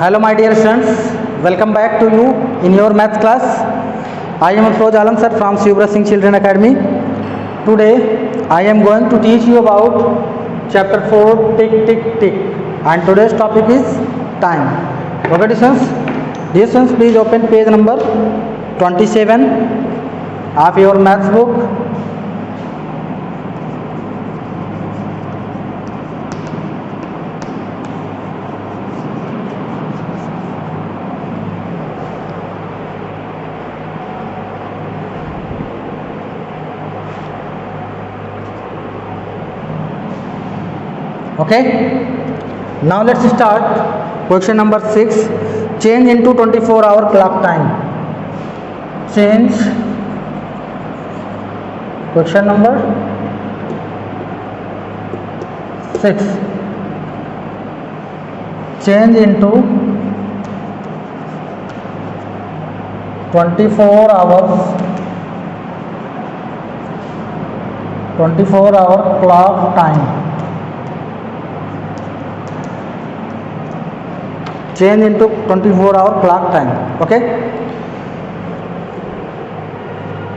Hello my dear students, welcome back to you in your math class. I am Afroz Alam sir from Shivra Singh Children Academy. Today I am going to teach you about chapter 4 tick tick tick, and today's topic is time. Okay students, dear students, please open page number 27 of your maths book. Okay, now let's start question number 6. Change into 24-hour clock time. Change question number 6. Change into 24-hour clock time. Change into 24-hour clock time. Okay,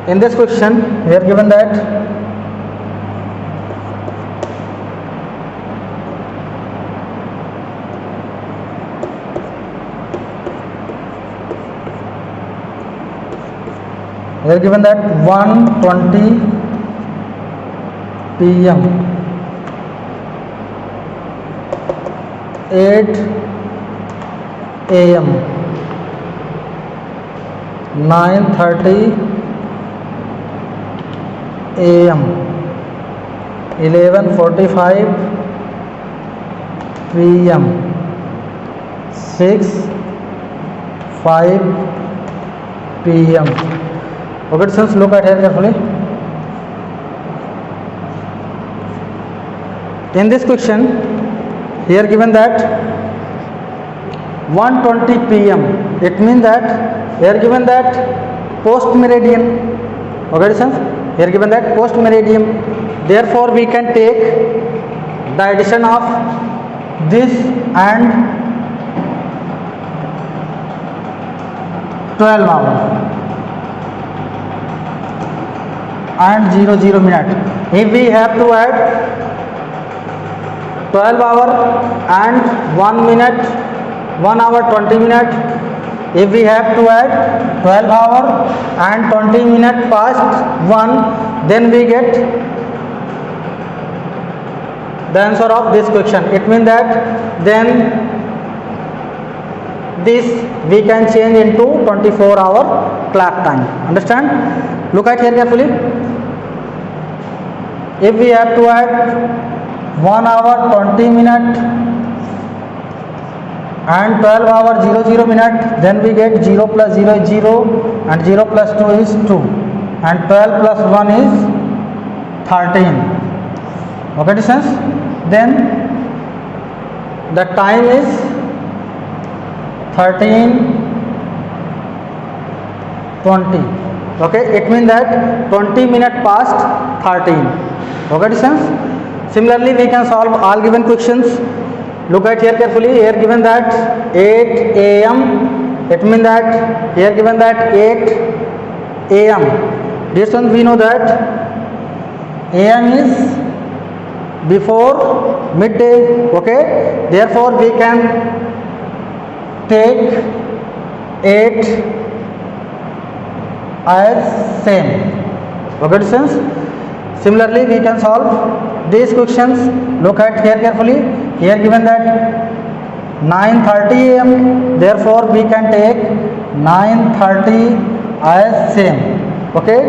in this question we are given that we are given that 1:20 p.m. 8 a.m. 9:30 a.m. 11:45 p.m. 6:05 p.m. Okay, students, look at here carefully. In this question, here given that 1:20 p.m. it means that here given that post meridian. Okay, students, here given that post meridian. Therefore, we can take the addition of this and 12 hours and 00 minute. If we have to add 12 hour and 1 minute, 1 hour 20 minutes, if we have to add 12 hour and 20 minutes past 1, then we get the answer of this question. It means that then this we can change into 24-hour clock time. Understand? Look at here carefully. If we have to add 1 hour 20 minutes and 12 hour 00 minute, then we get 0 plus 0 is 0 and 0 plus 2 is 2 and 12 plus 1 is 13. Okay, distance? Then the time is 13:20. Okay, it means that 20 minutes past 13. Okay, distance? Similarly, we can solve all given questions. Look at here carefully. Here given that 8 a.m. it means that here given that 8 a.m. This one we know that a.m. is before midday. Okay, therefore we can take 8 as same. Okay, distance? Similarly, we can solve these questions. Look at here carefully. Here given that 9:30 a.m. therefore we can take 9:30 as same. Okay,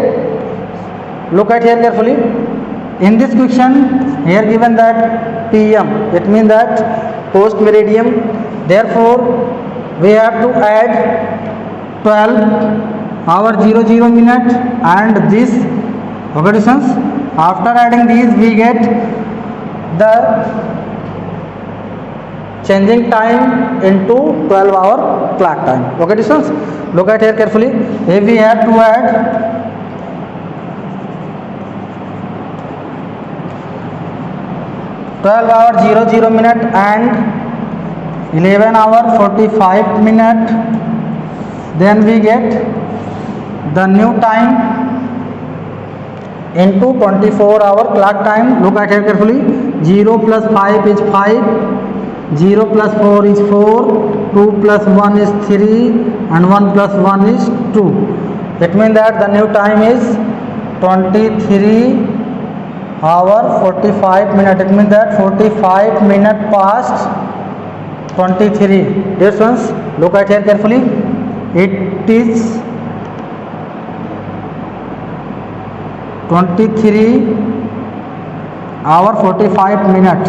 look at here carefully. In this question, here given that p.m. it means that post meridian. Therefore, we have to add 12 hour 00 minute and this. Okay, distance? After adding these, we get the changing time into 12-hour clock time. Okay, distance? Look at here carefully. If we have to add 12 hour 00 minute and 11 hour 45 minute. Then we get the new time into 24 hour clock time. Look at here carefully. 0 plus 5 is 5, 0 plus 4 is 4, 2 plus 1 is 3, and 1 plus 1 is 2. It means that the new time is 23 hour 45 minute. It means that 45 minute past 23. Dear students, look at here carefully. It is 23 hour 45 minute.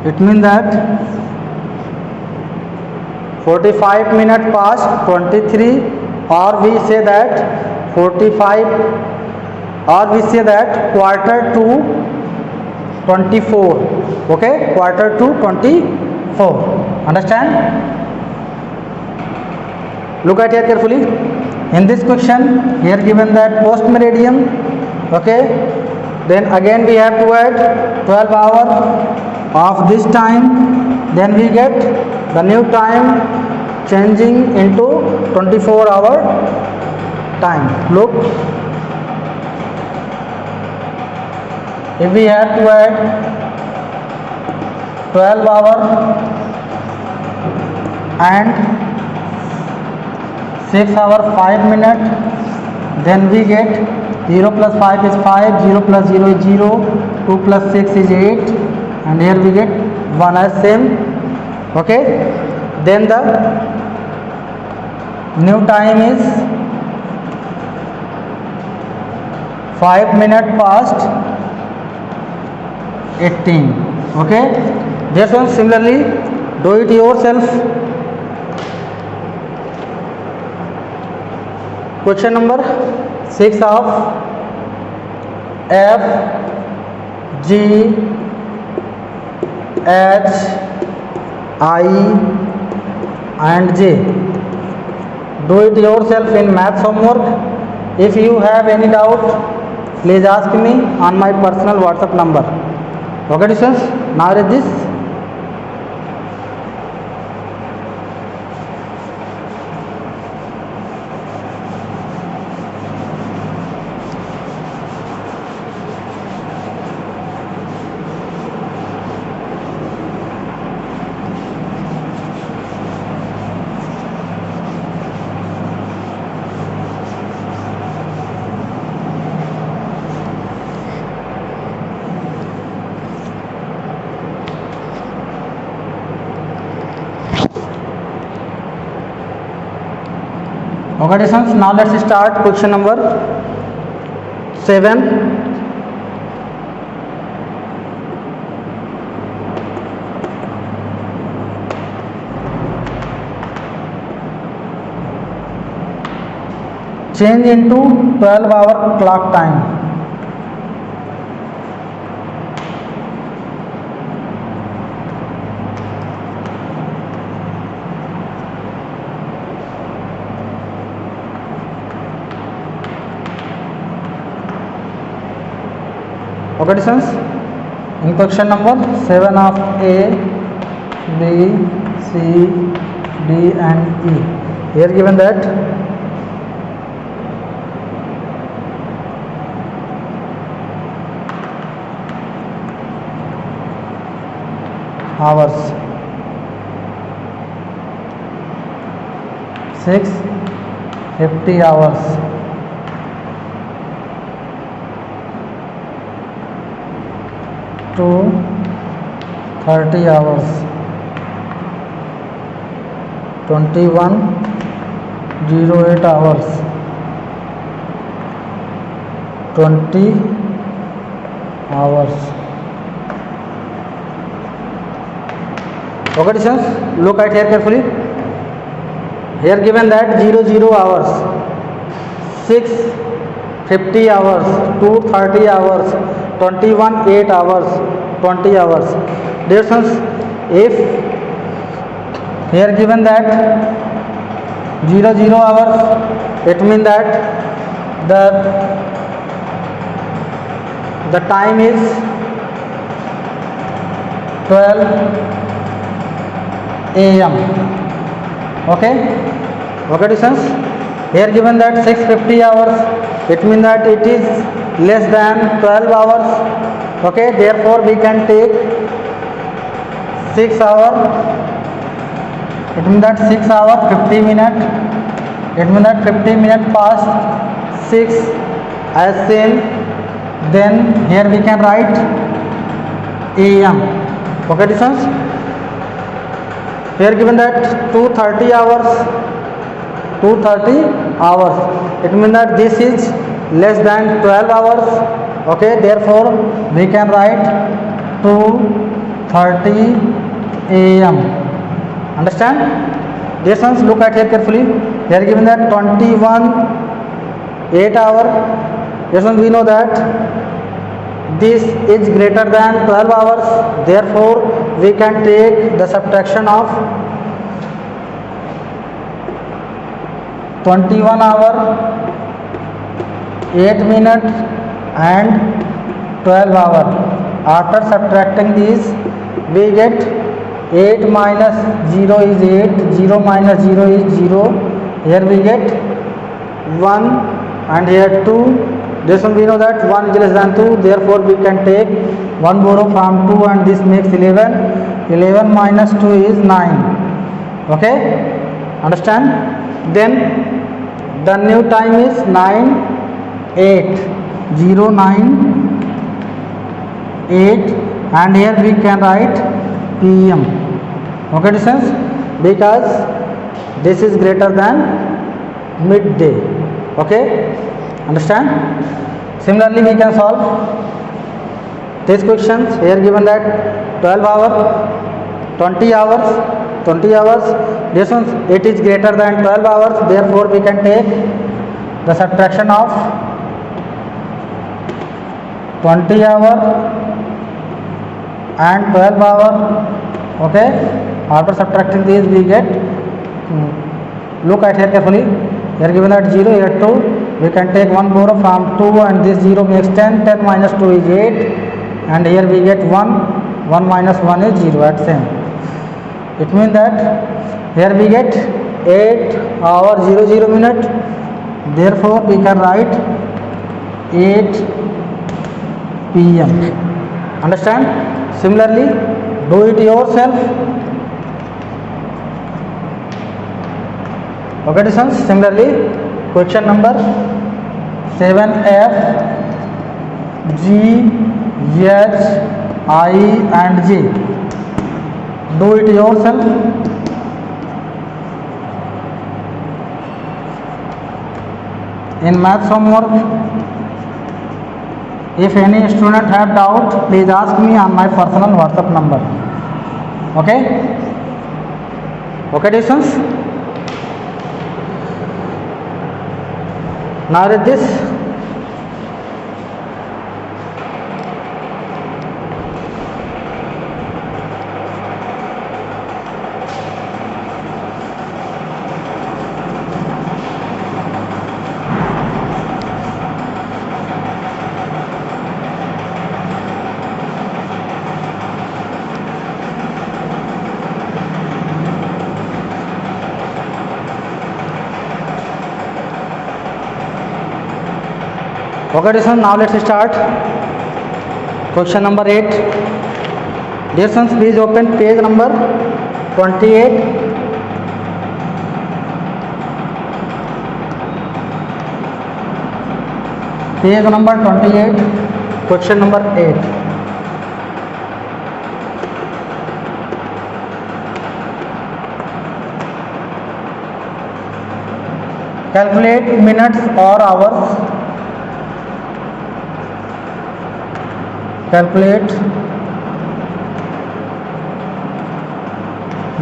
It means that 45 minute past 23, or we say that 45, or we say that quarter to 24. Okay, quarter to 24. Understand? Look at here carefully. In this question, here given that post meridian. Okay, then again we have to add 12 hour of this time. Then we get the new time changing into 24 hour time. Look, if we have to add 12 hour and 6 hour 5 minute, then we get 0 plus 5 is 5, 0 plus 0 is 0, 2 plus 6 is 8, and here we get 1 as same. Okay, then the new time is 5 minute past 18. Okay, this one similarly do it yourself. Question number 6 of F, G, H, I and J. Do it yourself in maths homework. If you have any doubt, please ask me on my personal WhatsApp number. Okay students, now read this. Okay students, now let's start question number 7. Change into 12 hour clock time. Okay students, in question number 7 of A, B, C, D and E, here given that hours 6:50 hours, 2:30 hours, 21:08 hours, 20 hours. Okay students, look at here carefully. Here given that 00 hours, 6:50 hours, 2:30 hours, 21:08 hours, 20 hours. Dear students, if here given that 00 hours, it means that the time is 12 AM. Okay, okay distance. Here given that 650 hours, it means that it is less than 12 hours. Okay, therefore we can take 6 hour. It means that 6 hour 50 minute. It means that 50 minute past 6 as same. Then here we can write AM. Okay distance. Here given that 230 hours. 230 hours. It means that this is less than 12 hours. Okay, therefore we can write 2:30 AM. Understand? Dear sons, look at here carefully. Here given that 21 8 hour. Dear sons, we know that this is greater than 12 hours. Therefore we can take the subtraction of 21 hour 8 minute and 12 hour. After subtracting these we get 8 minus 0 is 8, 0 minus 0 is 0. Here we get 1 and here 2. This one we know that 1 is less than 2, therefore we can take 1 borrow from 2 and this makes 11. 11 minus 2 is 9. Okay, understand? Then the new time is 9:08 and here we can write PM. Okay distance, because this is greater than midday. Okay, understand? Similarly we can solve these questions. Here given that 12 hour 20 hours 20 hours. This one it is greater than 12 hours, therefore we can take the subtraction of 20 hour and 12 hour. Okay, after subtracting these we get look at here carefully. Here given that 0, here 2, we can take 1 borrow from 2 and this 0 makes 10. 10 minus 2 is 8 and here we get 1. 1 minus 1 is 0 at same. It means that here we get 8 hour 00 minute. Therefore we can write 8 PM. Understand? Similarly, do it yourself. Okay sons, similarly question number 7F, G, H, I and J. Do it yourself. In maths homework, if any student have doubt, please ask me on my personal WhatsApp number. Okay? Okay distance. Now read this. Okay, dear sons, now let's start. Question number 8. Dear sons, please open page number 28. Page number 28, question number 8. Calculate minutes or hours. Calculate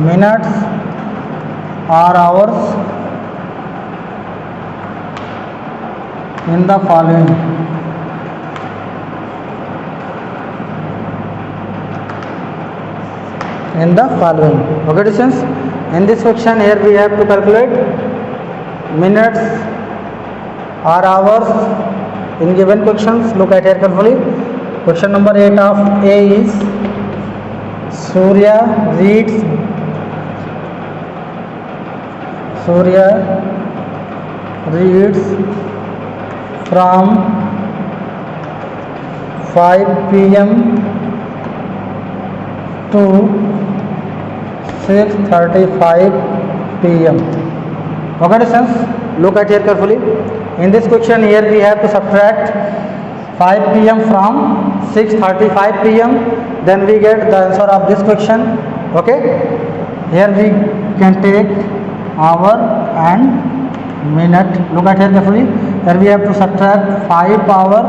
minutes or hours in the following. Okay, students, in this section here we have to calculate minutes or hours in given questions. Look at here carefully. Question number 8 of A is Surya reads Surya reads from 5 p.m. to 6:35 p.m. Okay, students, look at here carefully. In this question here we have to subtract 5 p.m. from 6:35 p.m. Then we get the answer of this question. Okay, here we can take hour and minute. Look at here carefully. Here we have to subtract 5 hour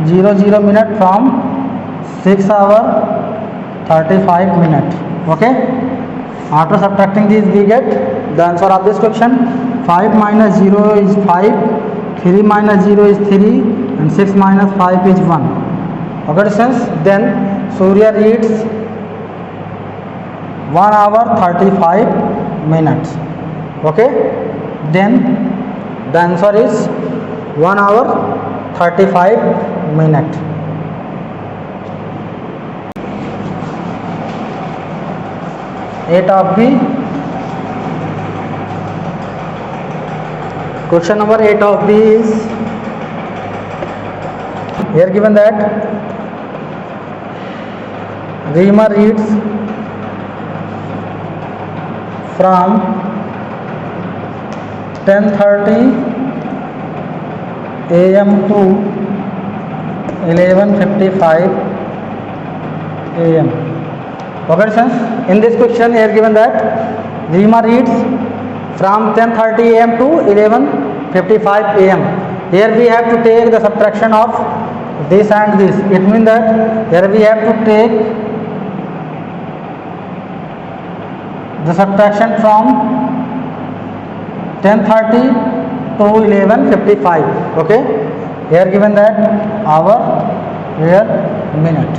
00 minute from 6 hour 35 minute. Okay, after subtracting these we get the answer of this question. 5 minus 0 is 5, 3 minus 0 is 3, and 6 minus 5 is 1. Okay, students, then Surya reads 1 hour 35 minutes. Okay, then the answer is 1 hour 35 minutes. Eight of B. Question number 8 of B is here given that Reema reads from 10:30 a.m. to 11:55 a.m. Okay, friends, in this question here given that Reema reads from 10:30 a.m. to 11:55 a.m. Here we have to take the subtraction of this and this. It means that here we have to take the subtraction from 10:30 to 11:55. Okay, here given that hour, here minute.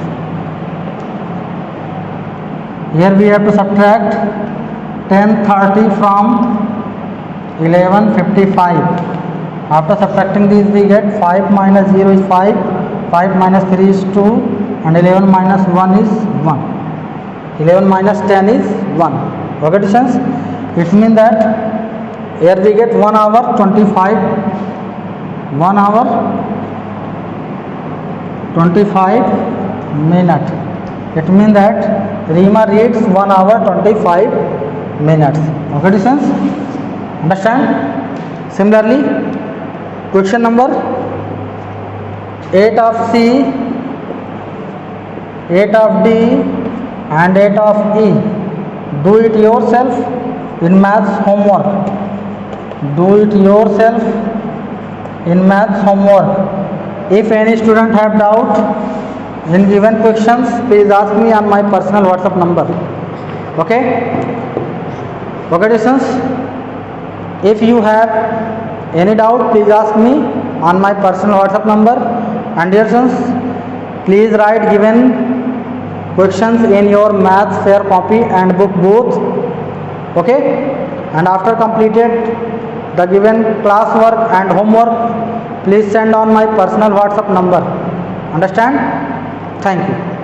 Here we have to subtract 10:30 from 11:55. After subtracting these we get 5 minus 0 is 5, 5 minus 3 is 2, and 11 minus 1 is 1. 11 minus 10 is 1. Okay, students, it means that here we get 1 hour 25 minutes. It means that Reema reads 1 hour 25 minutes. Okay, students, understand? Similarly, question number 8 of C, 8 of D and 8 of E. Do it yourself in maths homework. Do it yourself in maths homework. If any student have doubt in given questions, please ask me on my personal WhatsApp number. Okay, students, if you have any doubt, please ask me on my personal WhatsApp number. And dear students, please write given questions in your maths fair copy and book both. Okay, and after completed the given classwork and homework, please send on my personal WhatsApp number. Understand? Thank you.